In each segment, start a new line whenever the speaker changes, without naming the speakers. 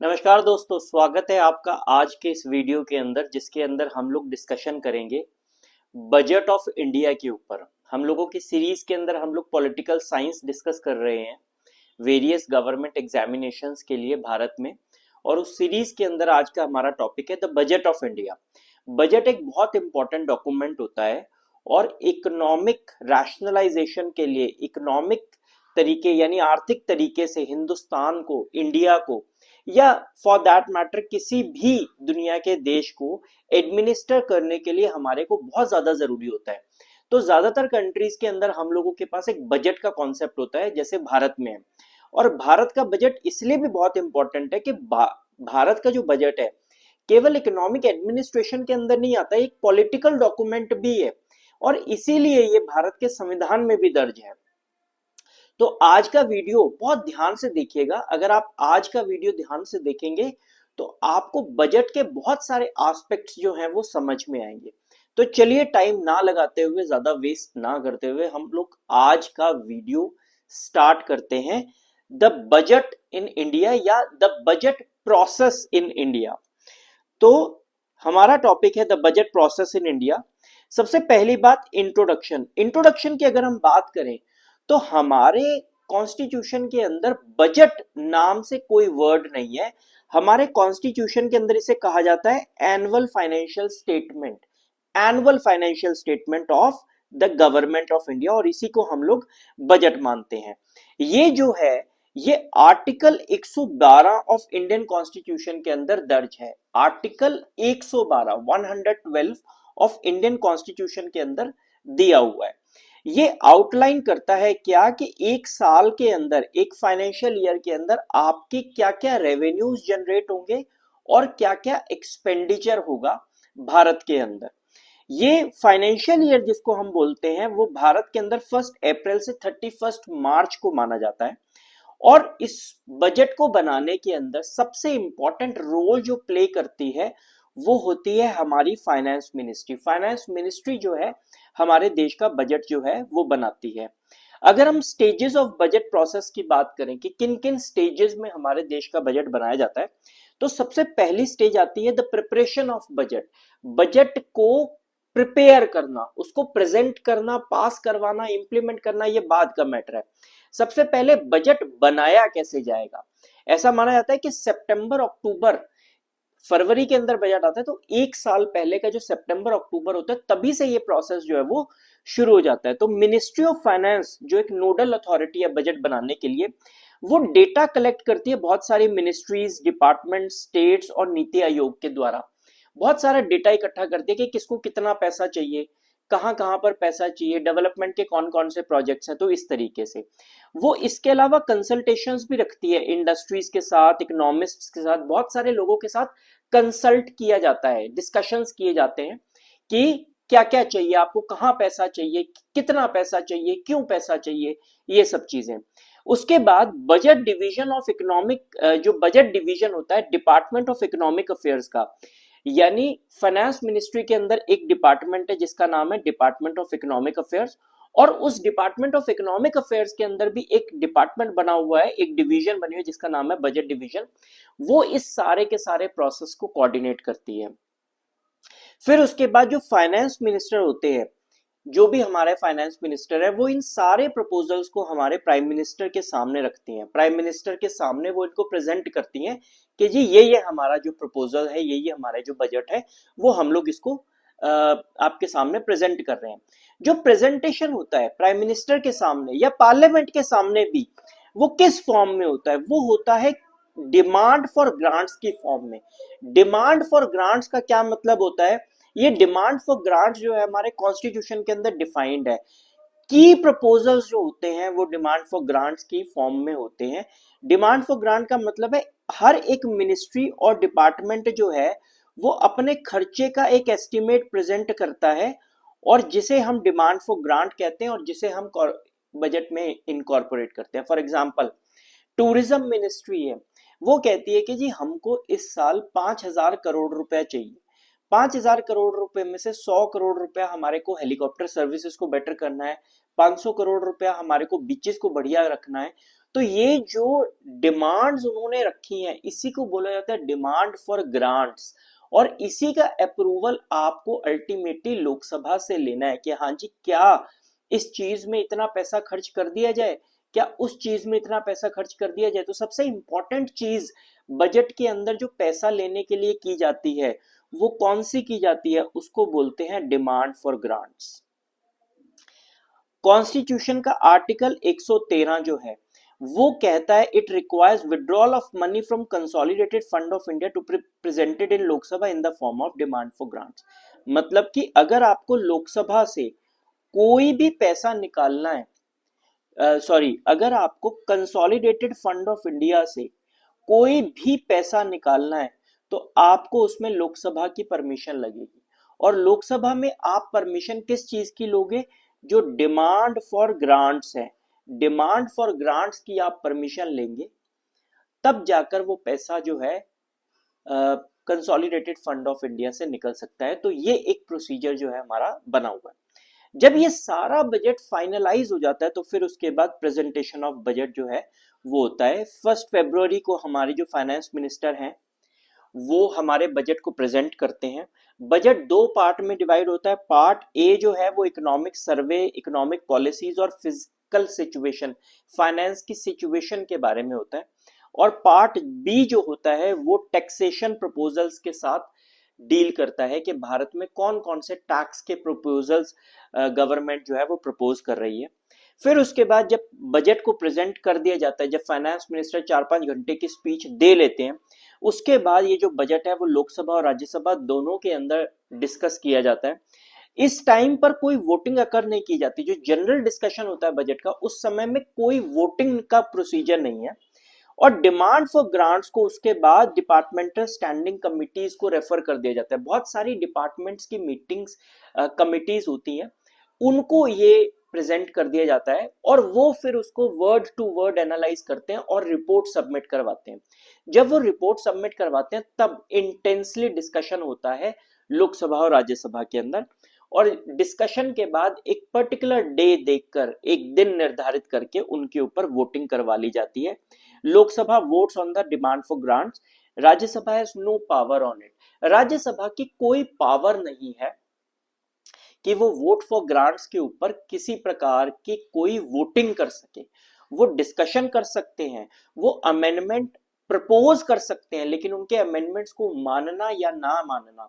नमस्कार दोस्तों, स्वागत है आपका आज के इस वीडियो के अंदर, जिसके अंदर हम लोग डिस्कशन करेंगे बजट ऑफ इंडिया के ऊपर। हम लोगों की सीरीज के अंदर हम लोग पॉलिटिकल साइंस डिस्कस कर रहे हैं वेरियस गवर्नमेंट एग्जामिनेशंस के लिए भारत में। और उस सीरीज के अंदर आज का हमारा टॉपिक है the budget of India. Budget एक बहुत इंपॉर्टेंट डॉक्यूमेंट होता है और इकोनॉमिक रैशनलाइजेशन के लिए, इकोनॉमिक तरीके यानी आर्थिक तरीके से हिंदुस्तान को, इंडिया को, या फॉर दैट मैटर किसी भी दुनिया के देश को एडमिनिस्टर करने के लिए हमारे को बहुत ज्यादा जरूरी होता है। तो ज्यादातर कंट्रीज के अंदर हम लोगों के पास एक बजट का कॉन्सेप्ट होता है, जैसे भारत में है। और भारत का बजट इसलिए भी बहुत इंपॉर्टेंट है कि भारत का जो बजट है केवल इकोनॉमिक एडमिनिस्ट्रेशन के अंदर नहीं आता, एक पॉलिटिकल डॉक्यूमेंट भी है और इसीलिए ये भारत के संविधान में भी दर्ज है। तो आज का वीडियो बहुत ध्यान से देखिएगा। अगर आप आज का वीडियो ध्यान से देखेंगे तो आपको बजट के बहुत सारे एस्पेक्ट्स जो हैं वो समझ में आएंगे। तो चलिए टाइम ना लगाते हुए, ज्यादा वेस्ट ना करते हुए, हम लोग आज का वीडियो स्टार्ट करते हैं। द बजट इन इंडिया या the budget process in India. तो हमारा टॉपिक है the budget process in India. सबसे पहली बात इंट्रोडक्शन। इंट्रोडक्शन की अगर हम बात करें तो हमारे कॉन्स्टिट्यूशन के अंदर बजट नाम से कोई वर्ड नहीं है। हमारे कॉन्स्टिट्यूशन के अंदर इसे कहा जाता है annual financial statement, annual financial statement of the government of India, और इसी को हम लोग बजट मानते हैं। ये जो है ये आर्टिकल 112 ऑफ इंडियन कॉन्स्टिट्यूशन के अंदर दर्ज है। आर्टिकल 112 112 ऑफ इंडियन कॉन्स्टिट्यूशन के अंदर दिया हुआ है। ये आउटलाइन करता है क्या कि एक साल के अंदर, एक फाइनेंशियल ईयर के अंदर आपके क्या क्या रेवेन्यूज जनरेट होंगे और क्या क्या एक्सपेंडिचर होगा भारत के अंदर। ये फाइनेंशियल ईयर जिसको हम बोलते हैं वो भारत के अंदर 1 अप्रैल से 31 मार्च को माना जाता है। और इस बजट को बनाने के अंदर सबसे इंपॉर्टेंट रोल जो प्ले करती है वो होती है हमारी फाइनेंस मिनिस्ट्री। फाइनेंस मिनिस्ट्री जो है हमारे देश का बजट जो है वो बनाती है। अगर हम स्टेजेस ऑफ बजट प्रोसेस की बात करें कि किन किन स्टेजेस में हमारे देश का बजट बनाया जाता है, तो सबसे पहली स्टेज आती है the preparation of budget. Budget को प्रिपेयर करना, उसको प्रेजेंट करना, पास करवाना, इंप्लीमेंट करना, ये बाद का मैटर है। सबसे पहले बजट बनाया कैसे जाएगा। ऐसा माना जाता है कि सितंबर अक्टूबर फरवरी के अंदर बजट आता है, तो एक साल पहले का जो सितंबर अक्टूबर होता है तभी से ये प्रोसेस जो है वो शुरू हो जाता है। तो मिनिस्ट्री ऑफ फाइनेंस जो एक नोडल अथॉरिटी है बजट बनाने के लिए, वो डेटा कलेक्ट करती है बहुत सारी मिनिस्ट्रीज, डिपार्टमेंट, स्टेट्स और नीति आयोग के द्वारा। बहुत सारा डेटा इकट्ठा करती है कि किसको कितना पैसा चाहिए, कहां कहां पर पैसा चाहिए, डेवलपमेंट के कौन कौन से प्रोजेक्ट्स हैं। तो इस तरीके से वो इसके अलावा कंसल्टेशंस भी रखती है इंडस्ट्रीज के साथ, इकोनॉमिस्ट्स के साथ, बहुत सारे लोगों के साथ कंसल्ट किया जाता है, डिस्कशंस किए जाते हैं कि क्या क्या चाहिए आपको, कहां पैसा चाहिए, कितना पैसा चाहिए, क्यों पैसा चाहिए, ये सब चीजें। उसके बाद बजट डिवीजन ऑफ इकोनॉमिक, जो बजट डिवीजन होता है डिपार्टमेंट ऑफ इकोनॉमिक अफेयर्स का, यानी फाइनेंस मिनिस्ट्री के अंदर एक डिपार्टमेंट है जिसका नाम है डिपार्टमेंट ऑफ इकोनॉमिक अफेयर्स। और उस डिपार्टमेंट ऑफ इकोनॉमिक अफेयर्स के अंदर भी एक डिपार्टमेंट बना हुआ है, एक डिवीजन बनी हुई है जिसका नाम है बजट डिवीजन। वो इस सारे के सारे प्रोसेस को कोऑर्डिनेट करती है। फिर उसके बाद जो फाइनेंस मिनिस्टर होते हैं, जो भी हमारे फाइनेंस मिनिस्टर है, वो इन सारे प्रपोजल्स को हमारे प्राइम मिनिस्टर के सामने रखती हैं। प्राइम मिनिस्टर के सामने वो इनको प्रेजेंट करती हैं कि जी ये हमारा जो प्रपोजल है, ये हमारा जो बजट है, वो हम लोग इसको आपके सामने प्रेजेंट कर रहे हैं। जो प्रेजेंटेशन होता है प्राइम मिनिस्टर के सामने या पार्लियामेंट के सामने भी, वो किस फॉर्म में होता है, वो होता है डिमांड फॉर ग्रांट्स की फॉर्म में। डिमांड फॉर ग्रांट्स का क्या मतलब होता है, ये डिमांड फॉर ग्रांट्स जो है हमारे कॉन्स्टिट्यूशन के अंदर डिफाइंड है। की प्रपोजल्स जो होते हैं वो डिमांड फॉर ग्रांट्स की फॉर्म में होते हैं। डिमांड फॉर ग्रांट का मतलब है हर एक मिनिस्ट्री और डिपार्टमेंट जो है वो अपने खर्चे का एक एस्टिमेट प्रेजेंट करता है, और जिसे हम डिमांड फॉर ग्रांट कहते हैं और जिसे हम बजट में इनकॉर्पोरेट करते हैं। फॉर एग्जांपल टूरिज्म मिनिस्ट्री है, वो कहती है कि जी हमको इस साल 5,000 करोड़ रुपए चाहिए। 5,000 करोड़ रुपए में से 100 करोड़ रुपया हमारे को हेलीकॉप्टर सर्विसेज को बेटर करना है, 500 करोड़ रुपया हमारे को बीचेस को बढ़िया रखना है। तो ये जो डिमांड्स उन्होंने रखी हैं इसी को बोला जाता है डिमांड फॉर ग्रांट्स, और इसी का अप्रूवल आपको अल्टीमेटली लोकसभा से लेना है कि हाँ जी क्या इस चीज में इतना पैसा खर्च कर दिया जाए, क्या उस चीज में इतना पैसा खर्च कर दिया जाए। तो सबसे इंपॉर्टेंट चीज बजट के अंदर जो पैसा लेने के लिए की जाती है वो कौन सी की जाती है, उसको बोलते हैं डिमांड फॉर ग्रांट्स। कॉन्स्टिट्यूशन का आर्टिकल 113 जो है वो कहता है it requires withdrawal of money from consolidated fund of India to presented in Lok Sabha in the form of demand for grants. मतलब कि अगर आपको लोकसभा से कोई भी पैसा निकालना है, अगर आपको कंसोलिडेटेड फंड ऑफ इंडिया से कोई भी पैसा निकालना है तो आपको उसमें लोकसभा की परमिशन लगेगी। और लोकसभा में आप परमिशन किस चीज की लोगे, जो डिमांड फॉर ग्रांट्स है, डिमांड फॉर ग्रांट्स की आप परमिशन लेंगे, तब जाकर वो पैसा जो है कंसोलिडेटेड फंड ऑफ इंडिया से निकल सकता है। तो ये एक प्रोसीजर जो है हमारा बना हुआ है। जब ये सारा बजट फाइनलाइज हो जाता है तो फिर उसके बाद प्रेजेंटेशन ऑफ बजट जो है वो होता है। 1 फरवरी को हमारे जो फाइनेंस मिनिस्टर हैं वो हमारे बजट को प्रेजेंट करते हैं। बजट दो पार्ट में डिवाइड होता है। पार्ट ए जो है वो इकोनॉमिक सर्वे, इकोनॉमिक पॉलिसीज और फिजिकल सिचुएशन, फाइनेंस की सिचुएशन के बारे में होता है। और पार्ट बी जो होता है वो टैक्सेशन प्रपोजल्स के साथ डील करता है कि भारत में कौन कौन से टैक्स के प्रपोजल्स गवर्नमेंट जो है वो प्रपोज कर रही है। फिर उसके बाद जब बजट को प्रेजेंट कर दिया जाता है, जब फाइनेंस मिनिस्टर 4-5 घंटे की स्पीच दे लेते हैं, उसके बाद ये जो बजट है वो लोकसभा और राज्यसभा दोनों के अंदर डिस्कस किया जाता है। इस टाइम पर कोई वोटिंग अकर नहीं की जाती। जो जनरल डिस्कशन होता है बजट का उस समय में कोई वोटिंग का प्रोसीजर नहीं है। और डिमांड फॉर ग्रांट्स को उसके बाद डिपार्टमेंटल स्टैंडिंग कमिटीज को रेफर कर दिया जाता है। बहुत सारी डिपार्टमेंट्स की मीटिंग्स कमिटीज होती हैं, उनको ये प्रेजेंट कर दिया जाता है और वो फिर उसको वर्ड टू वर्ड एनालाइज करते हैं और रिपोर्ट सबमिट करवाते हैं। जब वो रिपोर्ट सबमिट करवाते हैं तब इंटेंसली डिस्कशन होता है लोकसभा और राज्यसभा के अंदर। और डिस्कशन के बाद एक पर्टिकुलर डे देखकर, एक दिन निर्धारित करके उनके ऊपर वोटिंग करवा ली जाती है। Lok Sabha votes on the demand for grants, Rajya Sabha has no power on it. Rajya Sabha की कोई पावर नहीं है कि वो वोट फॉर ग्रांट्स के ऊपर किसी प्रकार की कोई वोटिंग कर सके। वो डिस्कशन कर सकते हैं, वो अमेंडमेंट प्रपोज कर सकते हैं, लेकिन उनके अमेंडमेंट्स को मानना या ना मानना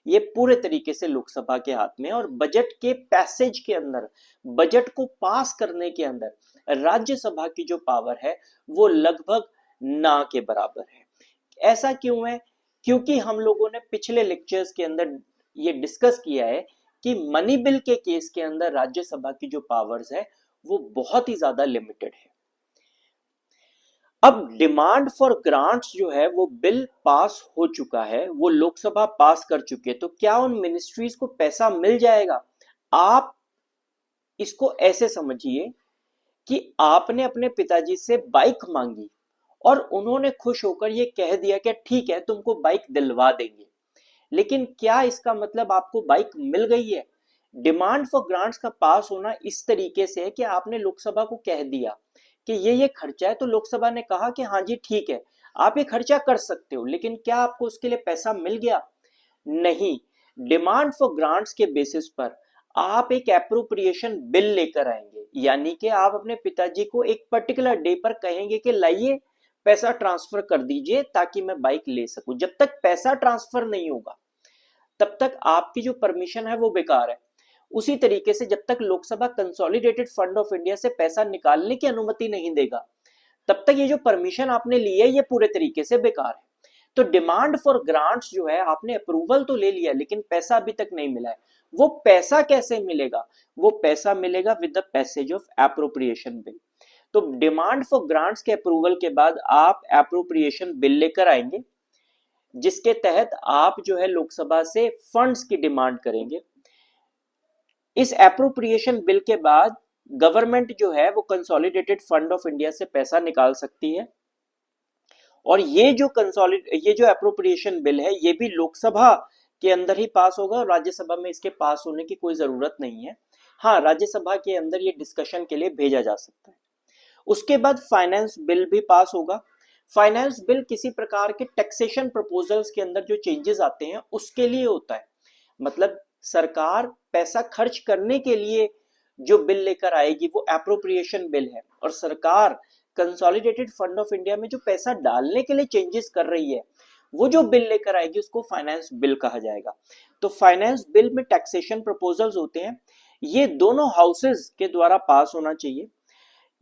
ये पूरे तरीके से लोकसभा के हाथ में है। और बजट के पैसेज के अंदर, बजट को पास करने के अंदर राज्यसभा की जो पावर है वो लगभग ना के बराबर है। ऐसा क्यों है? क्योंकि हम लोगों ने पिछले लेक्चर्स के अंदर ये डिस्कस किया है कि मनी बिल के केस के अंदर राज्यसभा की जो पावर्स है वो बहुत ही ज्यादा लिमिटेड है। अब डिमांड फॉर ग्रांट्स जो है वो बिल पास हो चुका है, वो लोकसभा पास कर चुकी है, तो क्या उन मिनिस्ट्रीज को पैसा मिल जाएगा? आप इसको ऐसे समझिए कि आपने अपने पिताजी से बाइक मांगी और उन्होंने खुश होकर ये कह दिया कि ठीक है तुमको बाइक दिलवा देंगे, लेकिन क्या इसका मतलब आपको बाइक मिल गई है? डिमांड फॉर ग्रांट्स का पास होना इस तरीके से है कि आपने लोकसभा को कह दिया कि ये खर्चा है, तो लोकसभा ने कहा कि हाँ जी ठीक है आप ये खर्चा कर सकते हो, लेकिन क्या आपको उसके लिए पैसा मिल गया? नहीं। डिमांड फॉर ग्रांट्स के बेसिस पर आप एक एप्रोप्रिएशन बिल लेकर आएंगे, यानी कि आप अपने पिताजी को एक पर्टिकुलर डे पर कहेंगे कि लाइए पैसा ट्रांसफर कर दीजिए ताकि मैं बाइक ले सकूं। जब तक पैसा ट्रांसफर नहीं होगा तब तक आपकी जो परमिशन है वो बेकार है। उसी तरीके से जब तक Lok Sabha consolidated fund of India से पैसा निकालने की अनुमति नहीं देगा तब तक ये जो परमिशन आपने ली है ये पूरे तरीके से बेकार है। तो डिमांड फॉर ग्रांट्स जो है, आपने अप्रूवल तो ले लिया लेकिन पैसा अभी तक नहीं मिला है। वो पैसा कैसे मिलेगा? वो पैसा मिलेगा with the passage of appropriation bill. तो डिमांड फॉर ग्रांट्स के अप्रूवल के बाद आप एप्रोप्रिएशन बिल लेकर आएंगे, जिसके तहत आप जो है लोकसभा से फंड्स की डिमांड करेंगे। इस एप्रोप्रिएशन बिल के बाद गवर्नमेंट जो है वो कंसोलिडेटेड फंड ऑफ इंडिया से पैसा निकाल सकती है। और ये जो एप्रोप्रिएशन बिल है ये भी लोकसभा के अंदर ही पास होगा और राज्यसभा में इसके पास होने की कोई जरूरत नहीं है। हाँ, राज्यसभा के अंदर ये डिस्कशन के लिए भेजा जा सकता है। उसके बाद फाइनेंस बिल भी पास होगा। फाइनेंस बिल किसी प्रकार के टैक्सेशन प्रपोजल्स के अंदर जो चेंजेस आते हैं उसके लिए होता है। मतलब सरकार पैसा खर्च करने के लिए जो बिल लेकर आएगी वो एप्रोप्रिएशन बिल है, और सरकार कंसोलिडेटेड फंड ऑफ इंडिया में जो पैसा डालने के लिए चेंजेस कर रही है वो जो बिल लेकर आएगी उसको फाइनेंस बिल कहा जाएगा। तो फाइनेंस बिल में टैक्सेशन प्रपोजल्स होते हैं, ये दोनों हाउसेस के द्वारा पास होना चाहिए।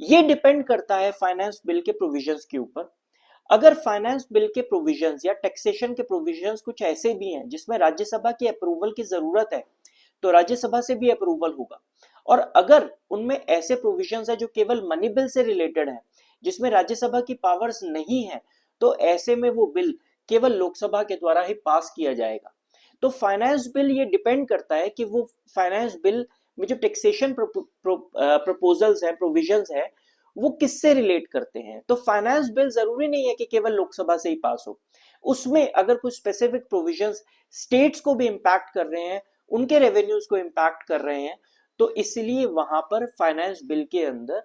ये डिपेंड करता है फाइनेंस बिल के प्रोविजंस के ऊपर। अगर फाइनेंस बिल के प्रोविजंस या टैक्सेशन के प्रोविजंस कुछ ऐसे भी हैं जिसमें राज्यसभा की अप्रूवल की जरूरत है तो राज्यसभा से भी अप्रूवल होगा। और अगर उनमें ऐसे प्रोविजंस है जो केवल मनी बिल से रिलेटेड है जिसमें राज्यसभा की पावर्स नहीं है तो ऐसे में वो बिल केवल लोकसभा के द्वारा ही पास किया जाएगा। तो फाइनेंस बिल ये डिपेंड करता है कि वो फाइनेंस बिल में जो टैक्सेशन प्रपोजल्स है, प्रोविजंस है, वो किससे रिलेट करते हैं। तो फाइनेंस बिल जरूरी नहीं है कि केवल लोकसभा से ही पास हो, उसमें अगर कुछ स्पेसिफिक प्रोविजंस स्टेट्स को भी इंपैक्ट कर रहे हैं, उनके रेवेन्यूज को इंपैक्ट कर रहे हैं, तो इसलिए वहां पर फाइनेंस बिल के अंदर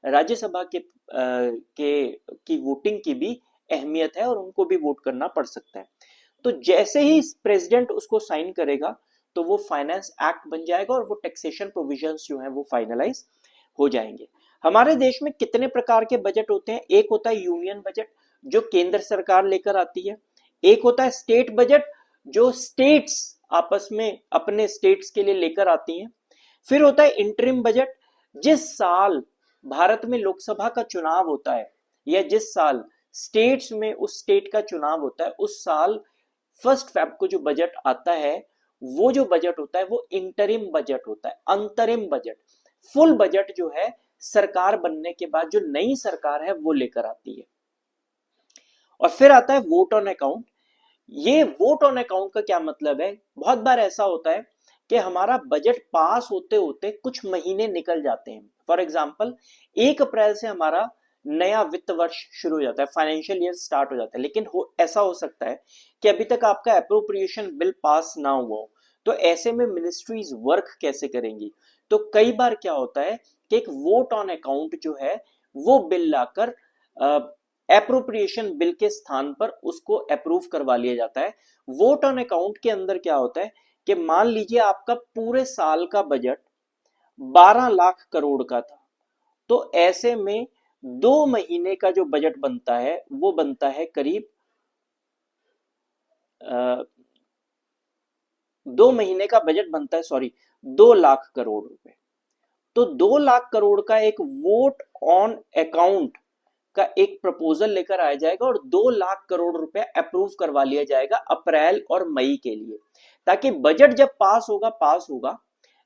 राज्यसभा की वोटिंग की भी अहमियत है और उनको भी वोट करना पड़ सकता है। तो जैसे ही प्रेसिडेंट उसको साइन करेगा तो वो फाइनेंस एक्ट बन जाएगा और वो टैक्सेशन प्रोविजंस जो है वो फाइनलाइज हो जाएंगे। हमारे देश में कितने प्रकार के बजट होते हैं? एक होता है यूनियन बजट जो केंद्र सरकार लेकर आती है, एक होता है स्टेट बजट जो स्टेट्स आपस में अपने स्टेट्स के लिए लेकर आती हैं, फिर होता है इंटरिम बजट जिस साल भारत में लोकसभा का चुनाव होता है या जिस साल स्टेट्स में उस स्टेट का चुनाव होता है उस साल 1 फेब को जो बजट आता है वो जो बजट होता है वो इंटरिम बजट होता है, अंतरिम बजट। फुल बजट जो है सरकार बनने के बाद जो नई सरकार है वो लेकर आती है। और फिर आता है वोट ऑन अकाउंट। ये वोट ऑन अकाउंट का क्या मतलब है? बहुत बार ऐसा होता है कि हमारा बजट पास होते होते कुछ महीने निकल जाते हैं। फॉर एग्जाम्पल 1 अप्रैल से हमारा नया वित्त वर्ष शुरू हो जाता है, फाइनेंशियल ईयर स्टार्ट हो जाता है, लेकिन ऐसा हो सकता है कि अभी तक आपका अप्रोप्रिएशन बिल पास ना हुआ हो। तो ऐसे में मिनिस्ट्रीज वर्क कैसे करेंगी? तो कई बार क्या होता है कि एक वोट ऑन अकाउंट जो है वो बिल लाकर एप्रोप्रिएशन बिल के स्थान पर उसको अप्रूव करवा लिया जाता है। वोट ऑन अकाउंट के अंदर क्या होता है कि मान लीजिए आपका पूरे साल का बजट 12 लाख करोड़ का था, तो ऐसे में 2 महीने का जो बजट बनता है वो बनता है करीब 2 महीने का बजट बनता है 2 लाख करोड़ रुपए। तो 2 लाख करोड़ का एक वोट ऑन अकाउंट का एक प्रपोजल लेकर आया जाएगा और 2 लाख करोड़ रुपए अप्रूव करवा लिया जाएगा अप्रैल और मई के लिए, ताकि बजट जब पास होगा,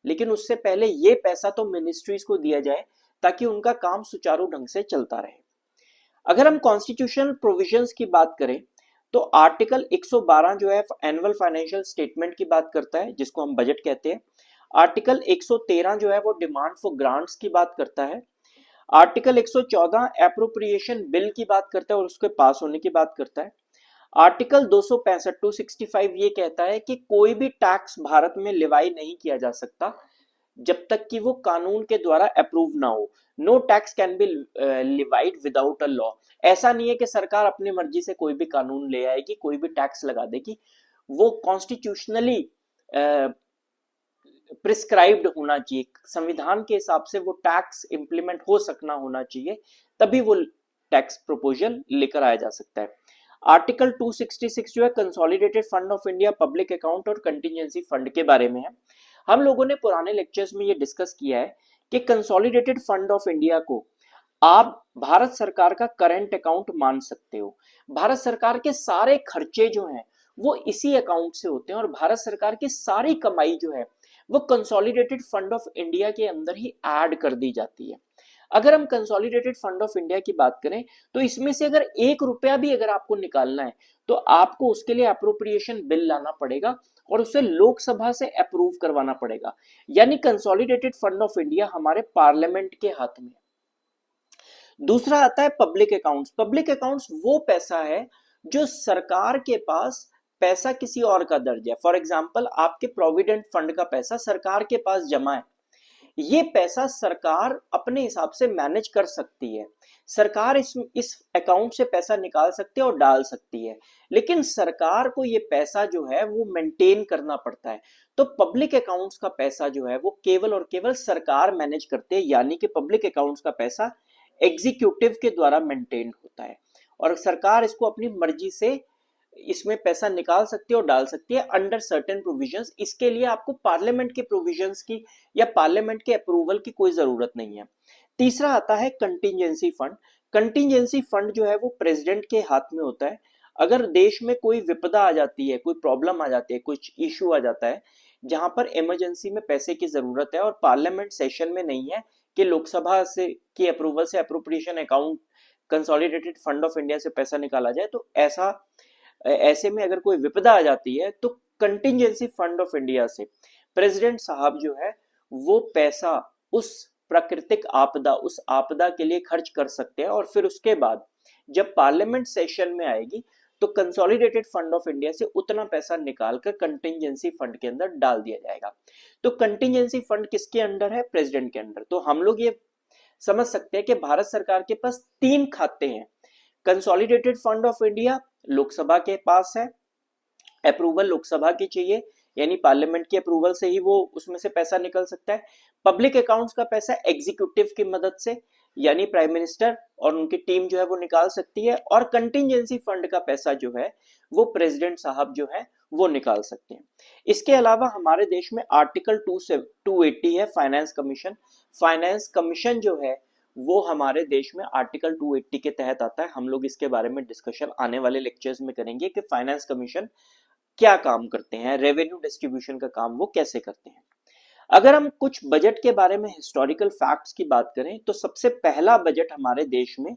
लेकिन उससे पहले ये पैसा तो मिनिस्ट्रीज को दिया जाए ताकि उनका काम सुचारू ढंग से चलता रहे। अगर हम कॉन्स्टिट्यूशनल प्रोविजंस की बात करें तो आर्टिकल 112 जो है एनुअल फाइनेंशियल स्टेटमेंट की बात करता है जिसको हम बजट कहते हैं। आर्टिकल 113 जो है वो डिमांड फॉर ग्रांट्स की बात करता है। आर्टिकल 114 एप्रोप्रिएशन बिल की बात करता है और उसके पास होने की बात करता है। आर्टिकल 265 265 ये कहता है कि कोई भी टैक्स भारत में लिवाई नहीं किया जा सकता जब तक कि वो कानून के द्वारा अप्रूव ना हो। No tax can be levied without a law. ऐसा नहीं है कि सरकार अपनी मर्जी से कोई भी कानून ले आएगी, कोई भी टैक्स लगा देगी। वो कॉन्स्टिट्यूशनली प्रिस्क्राइब्ड होना चाहिए, संविधान के हिसाब से वो टैक्स इंप्लीमेंट हो सकना होना चाहिए, तभी वो टैक्स प्रपोजल लेकर आया जा सकता है। आर्टिकल 266 जो है consolidated fund of India, public account और कंटिजेंसी फंड के बारे में है। हम लोगों ने पुराने लेक्चर्स में ये डिस्कस किया है कि कंसोलिडेटेड फंड ऑफ इंडिया को आप भारत सरकार का करंट अकाउंट मान सकते हो। भारत सरकार के सारे खर्चे जो हैं वो इसी अकाउंट से होते हैं और भारत सरकार की सारी कमाई जो है वो कंसोलिडेटेड फंड ऑफ इंडिया के अंदर ही ऐड कर दी जाती है। अगर हम कंसोलिडेटेड फंड ऑफ इंडिया की बात करें तो इसमें से अगर 1 रुपया भी अगर आपको निकालना है तो आपको उसके लिए अप्रोप्रिएशन बिल लाना पड़ेगा और उसे लोकसभा से अप्रूव करवाना पड़ेगा। यानी कंसोलिडेटेड फंड ऑफ इंडिया हमारे पार्लियामेंट के हाथ में। दूसरा आता है पब्लिक अकाउंट्स। पब्लिक अकाउंट्स वो पैसा है जो सरकार के पास पैसा किसी और का दर्ज है। फॉर एग्जाम्पल आपके प्रोविडेंट फंड का पैसा सरकार के पास जमा है, ये पैसा सरकार अपने हिसाब से मैनेज कर सकती है। सरकार इस अकाउंट से पैसा निकाल सकती है और डाल सकती है, लेकिन सरकार को ये पैसा जो है वो मेंटेन करना पड़ता है। तो पब्लिक अकाउंट्स का पैसा जो है वो केवल और केवल सरकार मैनेज करते हैं, यानी कि पब्लिक अकाउंट्स का पैसा एग्जीक्यूटिव के द्वारा मेंटेन होता है और सरकार इसको अपनी मर्जी से इसमें पैसा निकाल सकती है और डाल सकती है अंडर सर्टेन प्रोविजंस। इसके लिए आपको पार्लियामेंट के प्रोविजंस की या पार्लियामेंट के अप्रूवल की कोई जरूरत नहीं है। तीसरा आता है कंटिजेंसी फंड। कंटिजेंसी फंड जो है वो प्रेसिडेंट के हाथ में होता है। अगर देश में कोई विपदा आ जाती है, कोई प्रॉब्लम आ जाती है, कुछ इश्यू आ जाता है जहां पर इमरजेंसी में पैसे की जरूरत है और पार्लियामेंट सेशन में नहीं है कि लोकसभा से की अप्रूवल से appropriation account consolidated fund of India से पैसा निकाला जाए, तो ऐसे में अगर कोई विपदा आ जाती है तो कंटिजेंसी फंड ऑफ इंडिया से प्रेसिडेंट साहब जो है वो पैसा उस प्राकृतिक आपदा, उस आपदा के लिए खर्च कर सकते हैं और फिर उसके बाद जब पार्लियामेंट सेशन में आएगी तो कंसोलिडेटेड फंड ऑफ इंडिया से उतना पैसा निकालकर कंटिजेंसी फंड के अंदर डाल दिया जाएगा। तो कंटिजेंसी फंड किसके अंडर है? प्रेसिडेंट के अंडर। तो हम लोग ये समझ सकते हैं कि भारत सरकार के पास 3 खाते हैं। Consolidated fund of India Lok Sabha के पास है, अप्रूवल लोकसभा की चाहिए, यानी पार्लियामेंट की अप्रूवल से ही वो उसमें से पैसा निकल सकता है। पब्लिक अकाउंट्स का पैसा एग्जीक्यूटिव की मदद से, यानी प्राइम मिनिस्टर और उनकी टीम जो है वो निकाल सकती है। और कंटिजेंसी फंड का पैसा जो है वो प्रेसिडेंट साहब जो है वो निकाल सकते हैं। इसके अलावा हमारे देश में आर्टिकल 280 है फाइनेंस कमीशन। फाइनेंस कमीशन जो है वो हमारे देश में आर्टिकल 280 के तहत आता है। हम लोग इसके बारे में डिस्कशन आने वाले लेक्चर्स में करेंगे कि फाइनेंस कमीशन क्या काम करते हैं, रेवेन्यू डिस्ट्रीब्यूशन का काम वो कैसे करते हैं। अगर हम कुछ बजट के बारे में हिस्टोरिकल फैक्ट्स की बात करें तो सबसे पहला बजट हमारे देश में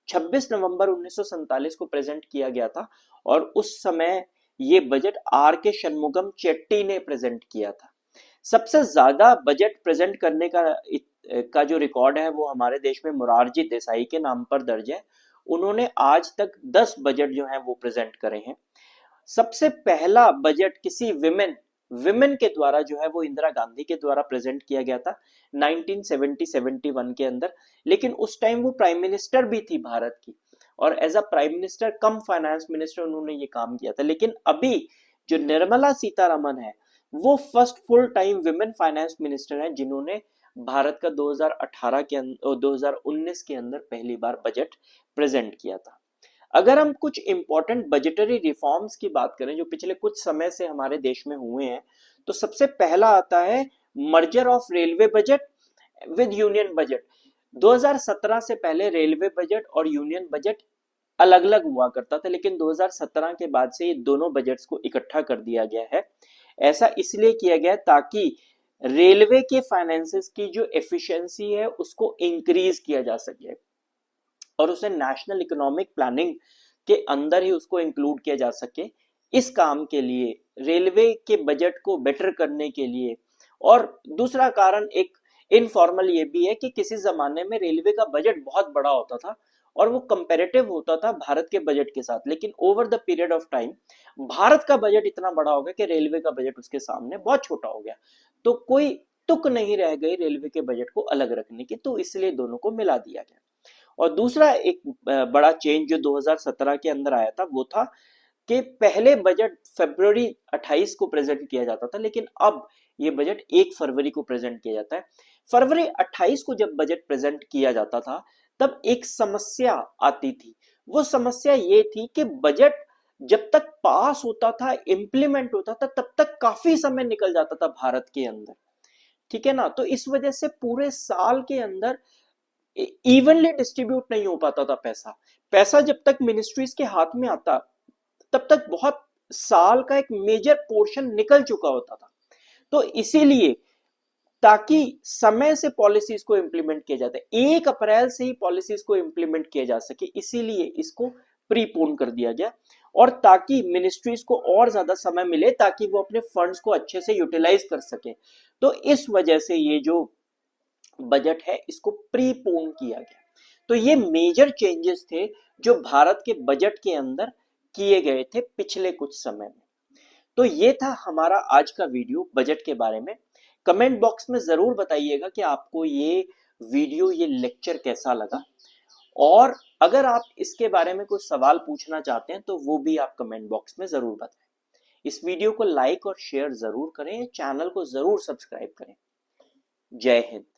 26 नवंबर 1947 को प्रेजेंट किया गया था और उस समय ये बजट आर के शनमुगम चेट्टी ने प्रेजेंट किया था। सबसे ज्यादा बजट प्रेजेंट करने का जो रिकॉर्ड है वो हमारे देश में मोरारजी देसाई के नाम पर दर्ज है। उन्होंने आज तक 10 बजट जो है वो प्रेजेंट करे हैं। सबसे पहला बजट किसी विमेन के द्वारा जो है वो इंदिरा गांधी के द्वारा प्रेजेंट किया गया था 1970-71 के अंदर, लेकिन उस टाइम वो प्राइम मिनिस्टर भी थी भारत की और as a prime minister cum finance minister उन्होंने ये काम किया था। लेकिन अभी जो निर्मला सीतारमन है वो first full time women finance minister है जिन्होंने भारत का 2018 के 2019 के अंदर पहली बार बजट प्रेजेंट किया था। अगर हम कुछ इंपॉर्टेंट बजटरी रिफॉर्म्स की बात करें जो पिछले कुछ समय से हमारे देश में हुए हैं, तो सबसे पहला आता है merger of railway budget with union budget. 2017 से पहले रेलवे बजट और यूनियन बजट अलग अलग हुआ करता था, लेकिन 2017 के बाद से ये दोनों बजट्स को इकट्ठा कर दिया गया है। ऐसा इसलिए किया गया ताकि रेलवे के फाइनेंसेस की जो एफिशिएंसी है उसको इंक्रीज किया जा सके और उसे नेशनल इकोनॉमिक प्लानिंग के अंदर ही उसको इंक्लूड किया जा सके। इस काम के लिए रेलवे के बजट को बेटर करने के लिए, और दूसरा कारण एक इनफॉर्मल ये भी है कि किसी जमाने में रेलवे का बजट बहुत बड़ा होता था और वो कंपैरेटिव होता था भारत के बजट के साथ, लेकिन over the period of time Bharat का बजट इतना बड़ा हो गया कि रेलवे का बजट उसके सामने बहुत छोटा हो गया। तो कोई तुक नहीं रह गई रेलवे के बजट को अलग रखने की, तो इसलिए दोनों को मिला दिया गया। और दूसरा एक बड़ा चेंज जो 2017 के अंदर आया था वो था कि पहले बजट फरवरी 28 को प्रेजेंट किया जाता था, लेकिन अब ये बजट 1 फरवरी को प्रेजेंट किया जाता है। फरवरी 28 को जब बजट प्रेजेंट किया जाता था तब एक समस्या आती थी। वो समस्या ये थी कि बजट जब तक पास होता था, इम्प्लीमेंट होता था, तब तक काफी समय निकल जाता था भारत के अंदर, ठीक है ना। तो इस वजह से पूरे साल के अंदर इवनली डिस्ट्रीब्यूट नहीं हो पाता था पैसा जब तक मिनिस्ट्रीज के हाथ में आता तब तक बहुत साल का एक मेजर पोर्शन निकल चुका होता था। तो इसीलिए ताकि समय से पॉलिसीज को इंप्लीमेंट किया जाता है, 1 अप्रैल से ही पॉलिसीज को इंप्लीमेंट किया जा सके, इसीलिए इसको प्रीपोन कर दिया गया और ताकि मिनिस्ट्रीज को और ज्यादा समय मिले ताकि वो अपने फंड्स को अच्छे से यूटिलाइज कर सके। तो इस वजह से ये जो बजट है इसको प्रीपोन किया गया। तो ये मेजर चेंजेस थे जो भारत के बजट के अंदर किए गए थे पिछले कुछ समय में। तो ये था हमारा आज का वीडियो बजट के बारे में कमेंट बॉक्स में जरूर बताइएगा कि आपको ये वीडियो, ये लेक्चर कैसा लगा। और अगर आप इसके बारे में कोई सवाल पूछना चाहते हैं तो वो भी आप कमेंट बॉक्स में जरूर बताएं। इस वीडियो को लाइक और शेयर जरूर करें, चैनल को जरूर सब्सक्राइब करें। जय हिंद।